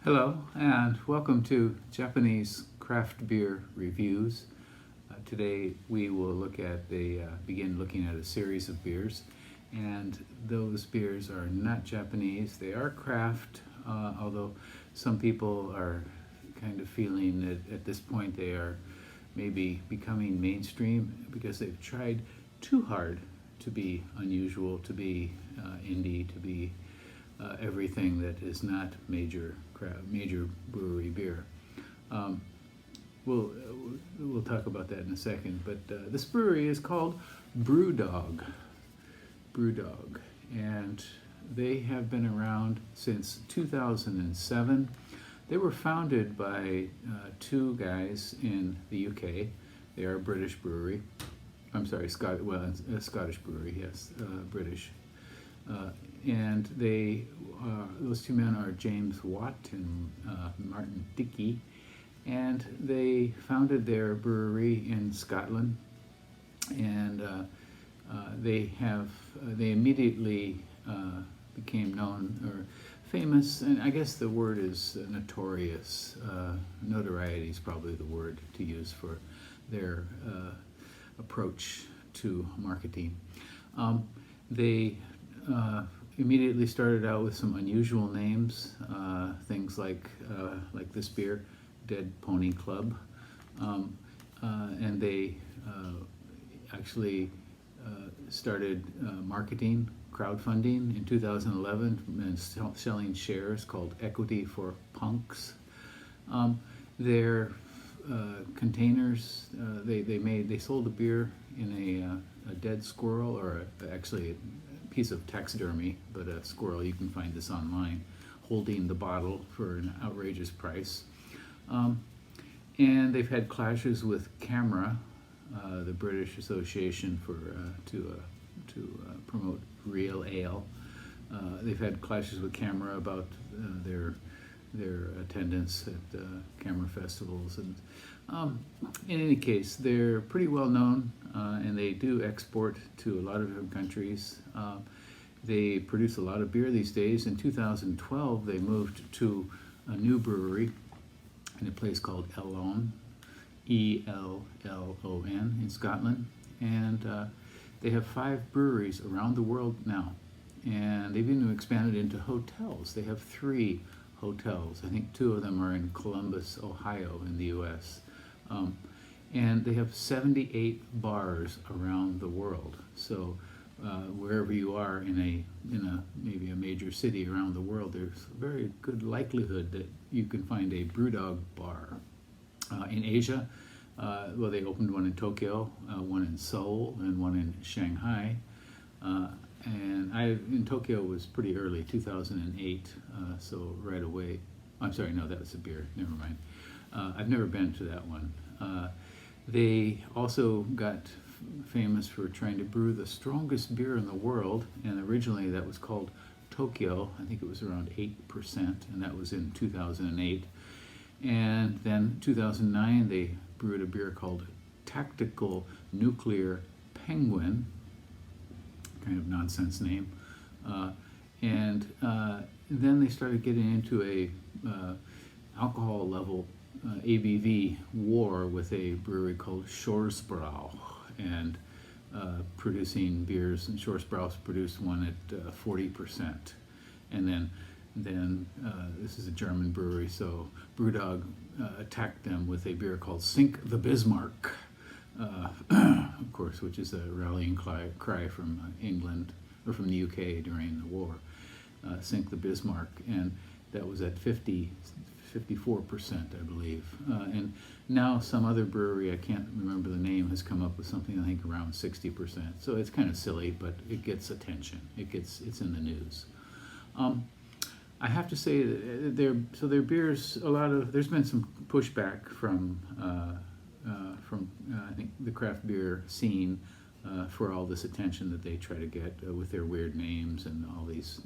Hello and welcome to Japanese craft beer reviews. Today we will begin looking at a series of beers, and those beers are not Japanese. They are craft, although some people are kind of feeling that at this point they are maybe becoming mainstream because they've tried too hard to be unusual, to be indie, to be everything that is not major brewery beer. We'll talk about that in a second, but this brewery is called BrewDog, and they have been around since 2007. They were founded by two guys in the UK. They are a British brewery. I'm sorry, a Scottish brewery, yes, British. And those two men are James Watt and Martin Dickey, and they founded their brewery in Scotland, and they immediately became known or famous, and I guess the word is notorious. Notoriety is probably the word to use for their approach to marketing. They immediately started out with some unusual names, things like this beer, Dead Pony Club, and they actually started marketing, crowdfunding in 2011 and selling shares called Equity for Punks. Their containers, they sold a beer in a dead squirrel, or actually a piece of taxidermy, but a squirrel. You can find this online, holding the bottle for an outrageous price. And they've had clashes with CAMRA, the British Association to promote real ale. They've had clashes with CAMRA about their attendance at CAMRA festivals, and in any case, they're pretty well known, and they do export to a lot of different countries. They produce a lot of beer these days. In 2012, they moved to a new brewery in a place called Allison, E-L-L-O-N, in Scotland, and they have 5 breweries around the world now, and they've even expanded into hotels. They have 3 hotels. I think 2 of them are in Columbus, Ohio, in the U.S. And they have 78 bars around the world. So wherever you are in maybe a major city around the world, there's a very good likelihood that you can find a BrewDog bar. In Asia, they opened one in Tokyo, one in Seoul, and one in Shanghai. And in Tokyo was pretty early, 2008, so right away. I'm sorry, no, that was a beer, never mind. I've never been to that one. They also got famous for trying to brew the strongest beer in the world, and originally that was called Tokyo. I think it was around 8%, and that was in 2008. And then 2009, they brewed a beer called Tactical Nuclear Penguin, kind of nonsense name, and then they started getting into a alcohol level ABV war with a brewery called Shoresbrau, and producing beers. And Shoresbrau produced one at 40%, and then this is a German brewery, so BrewDog attacked them with a beer called Sink the Bismarck. Of course, which is a rallying cry from England, or from the UK during the war. Sink the Bismarck, and that was at 54%, I believe. And now some other brewery, I can't remember the name, has come up with something I think around 60%. So it's kind of silly, but it gets attention. It's in the news. I have to say that their beers, there's been some pushback from I think the craft beer scene for all this attention that they try to get with their weird names and all these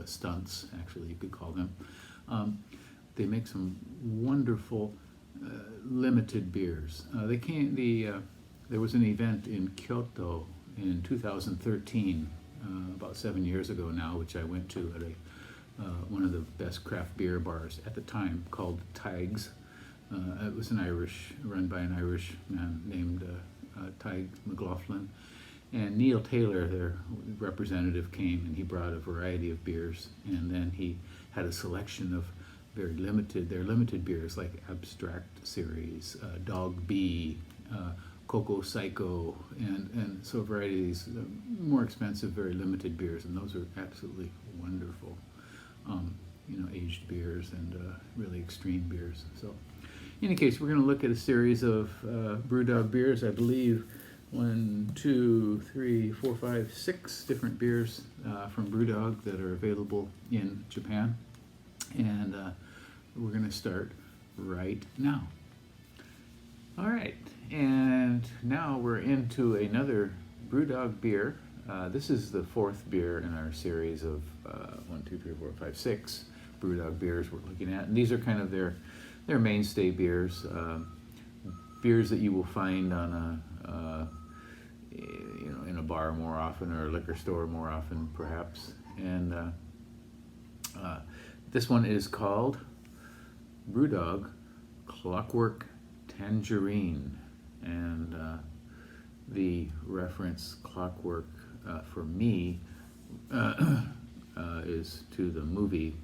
stunts, actually you could call them. They make some wonderful limited beers. There was an event in Kyoto in 2013, about 7 years ago now, which I went to at one of the best craft beer bars at the time called Tiggs. It was run by an Irish man named Tig McLaughlin. And Neil Taylor, their representative, came and he brought a variety of beers. And then he had a selection of their limited beers like Abstract Series, Dog B, Coco Psycho, and so a variety of these more expensive, very limited beers. And those are absolutely wonderful, aged beers and really extreme beers. So in any case, we're going to look at a series of BrewDog beers. I believe 1, 2, 3, 4, 5, 6 different beers from BrewDog that are available in Japan. And we're going to start right now. All right, and now we're into another BrewDog beer. This is the 4th beer in our series of 1, 2, 3, 4, 5, 6 BrewDog beers we're looking at. And these are kind of their mainstay beers, beers that you will find on in a bar more often or a liquor store more often, perhaps. And this one is called BrewDog Clockwork Tangerine, and the reference clockwork for me is to the movie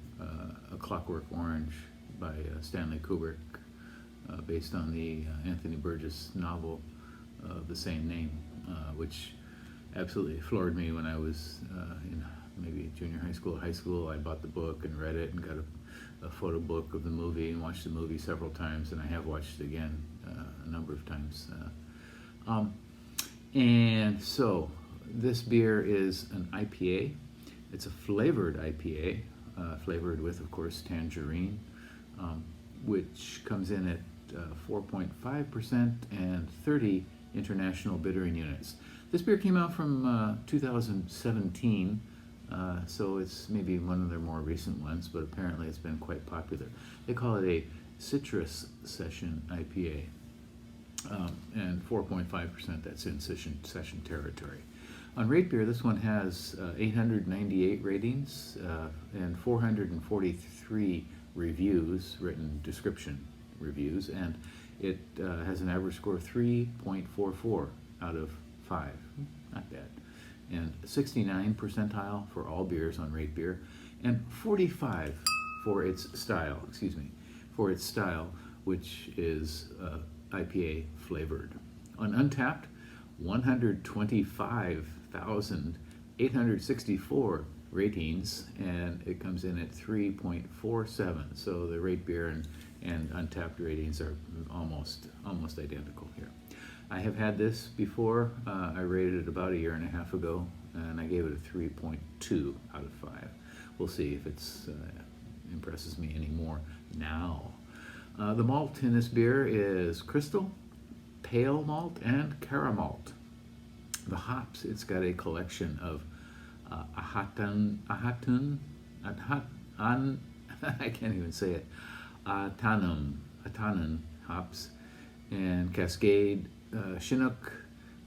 A Clockwork Orange by Stanley Kubrick, based on the Anthony Burgess novel of the same name, which absolutely floored me when I was in maybe junior high school. I bought the book and read it and got a photo book of the movie and watched the movie several times, and I have watched it again a number of times. And so this beer is an IPA. It's a flavored IPA, flavored with, of course, tangerine, which comes in at 4.5% and 30 international bittering units. This beer came out from 2017, so it's maybe one of their more recent ones, but apparently it's been quite popular. They call it a citrus session IPA, and 4.5%, that's in session territory. On RateBeer, this one has 898 ratings and 443 reviews, written description reviews, and it has an average score of 3.44 out of 5. Not bad. And 69 percentile for all beers on RateBeer, and 45 for its style, which is IPA flavored. On Untappd, 125,864 ratings, and it comes in at 3.47. So the RateBeer and Untappd ratings are almost identical here. I have had this before. I rated it about a year and a half ago, and I gave it a 3.2 out of 5. We'll see if it's impresses me anymore now. The malt in this beer is crystal, pale malt, and caramel. The hops, it's got a collection of I can't even say it, Atanum hops, and Cascade, Chinook,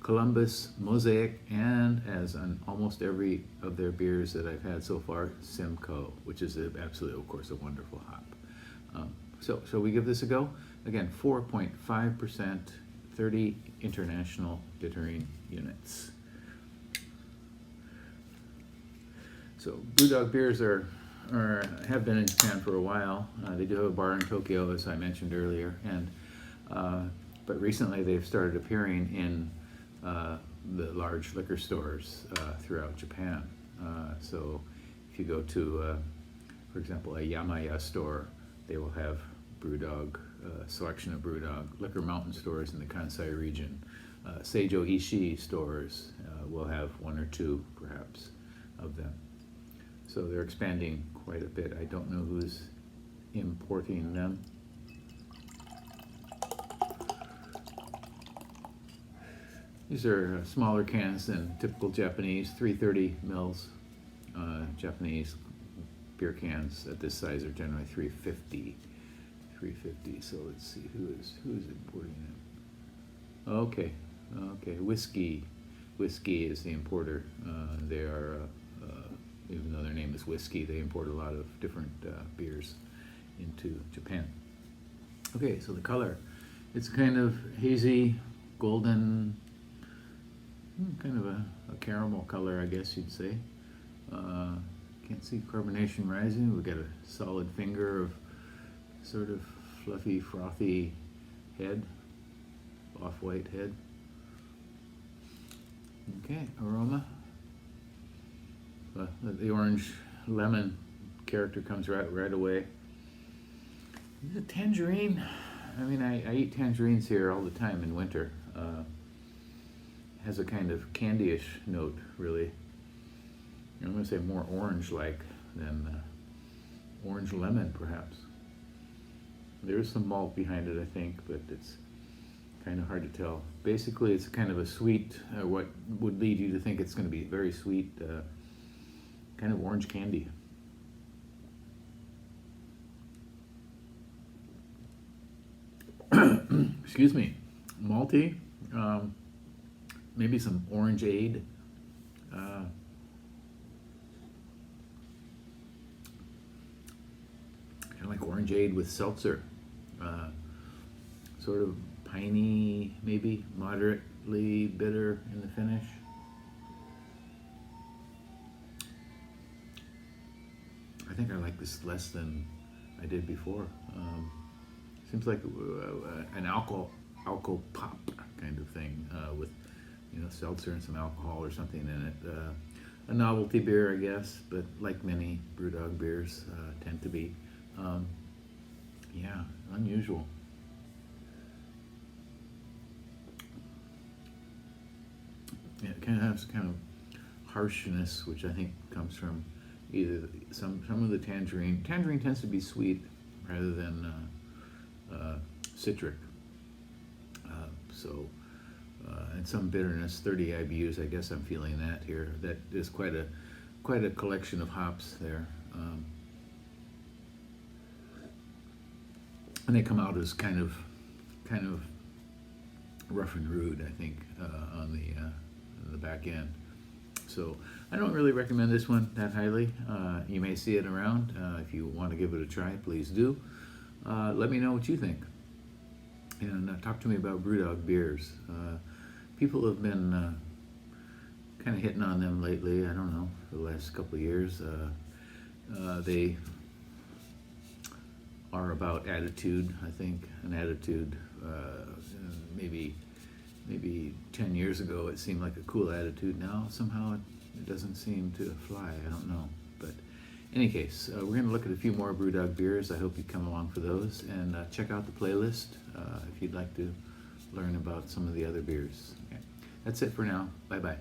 Columbus, Mosaic, and as on almost every of their beers that I've had so far, Simcoe, which is absolutely, of course, a wonderful hop. So shall we give this a go? Again, 4.5%, 30 international bittering units. So BrewDog beers have been in Japan for a while. They do have a bar in Tokyo, as I mentioned earlier, and but recently they've started appearing in the large liquor stores throughout Japan. So if you go to, for example, a Yamaya store, they will have BrewDog, selection of BrewDog. Liquor Mountain stores in the Kansai region, Seijo Ishii stores will have 1 or 2, perhaps, of them. So they're expanding quite a bit. I don't know who's importing them. These are smaller cans than typical Japanese, 330 mils. Japanese beer cans at this size are generally 350. So let's see who's importing them. Okay, Whiskey is the importer. They are even though their name is whiskey, they import a lot of different beers into Japan. Okay, so the color. It's kind of hazy, golden, kind of a caramel color, I guess you'd say. Can't see carbonation rising. We've got a solid finger of sort of fluffy, frothy head, off-white head. Okay, aroma. The orange lemon character comes right away. The tangerine. I mean, I eat tangerines here all the time in winter. Has a kind of candy-ish note, really. I'm going to say more orange-like than orange lemon, perhaps. There's some malt behind it, I think, but it's kind of hard to tell. Basically, it's kind of a sweet, what would lead you to think it's going to be very sweet, kind of orange candy. Excuse me. Malty, maybe some orangeade. Kind of like orangeade with seltzer. Sort of piney, maybe moderately bitter in the finish. I think I like this less than I did before. Seems like an alcohol pop kind of thing with, seltzer and some alcohol or something in it. A novelty beer, I guess, but like many BrewDog beers tend to be. Yeah, unusual. Yeah, it kind of has kind of harshness, which I think comes from either some of the tangerine. Tangerine tends to be sweet rather than citric. And some bitterness, 30 IBUs, I guess I'm feeling that here. That is quite a collection of hops there. And they come out as kind of rough and rude, I think, on the back end. So I don't really recommend this one that highly. You may see it around. If you want to give it a try, please do. Let me know what you think. And talk to me about BrewDog beers. People have been kind of hitting on them lately. I don't know, for the last couple of years. They are about attitude, I think. An attitude, maybe 10 years ago it seemed like a cool attitude. Now somehow it doesn't seem to fly. I don't know. But in any case, we're going to look at a few more BrewDog beers. I hope you come along for those. And check out the playlist if you'd like to learn about some of the other beers. Okay. That's it for now. Bye-bye.